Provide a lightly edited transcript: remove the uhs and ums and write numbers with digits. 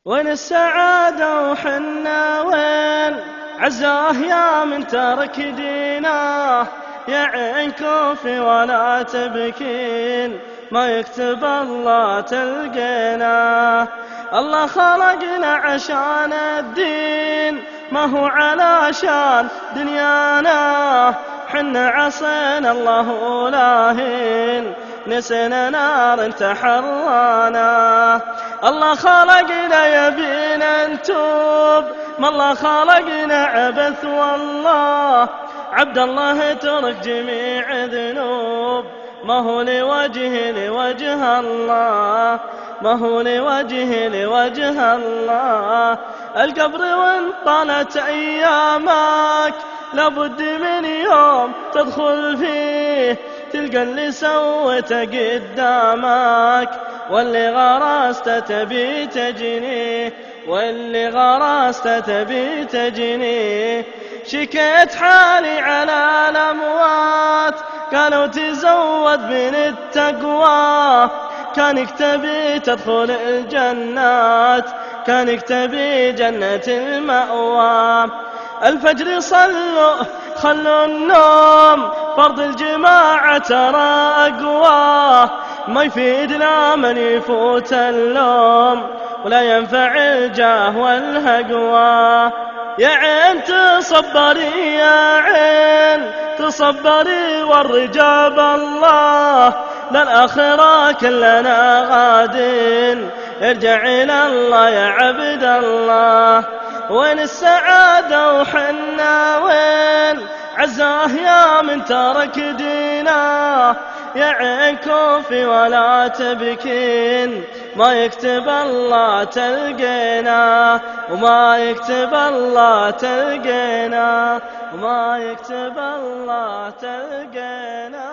وين السعادة وحنا وين عزاه يا من ترك ديناه، يا عين كوفي ولا تبكين ما يكتب الله تلقيناه. الله خلقنا عشان الدين ما هو علشان دنيانا، حنا عصينا الله ولاهين نسينا نار تحرانا. الله خلقنا يبينا نتوب ما الله خلقنا عبث، والله عبد الله ترك جميع ذنوب ما هو لوجه الله، ما هو لوجه الله. القبر وان طالت أيامك لابد من يوم تدخل فيه تلقى اللي سويته قدامك، واللي غرست تبي تجنيه، واللي غرست تبي تجنيه. شكيت حالي على الأموات قالوا تزود من التقوى، كانك تبي تدخل الجنات، كانك تبي جنة المأوى. الفجر صلوا خلوا النوم فرض الجماعة ترى أقوى، ما يفيدنا من يفوت اللوم ولا ينفع الجاه والهقوى. يا عين تصبري يا عين تصبري والرجاب الله، للآخرة كلنا غادين ارجع إلى الله يا عبد الله. وين السعادة وحنا وين عزاه يا من ترك ديناه، يا عين كوفي ولا تبكين ما يكتب الله تلقينا، وما يكتب الله تلقينا، وما يكتب الله تلقينا.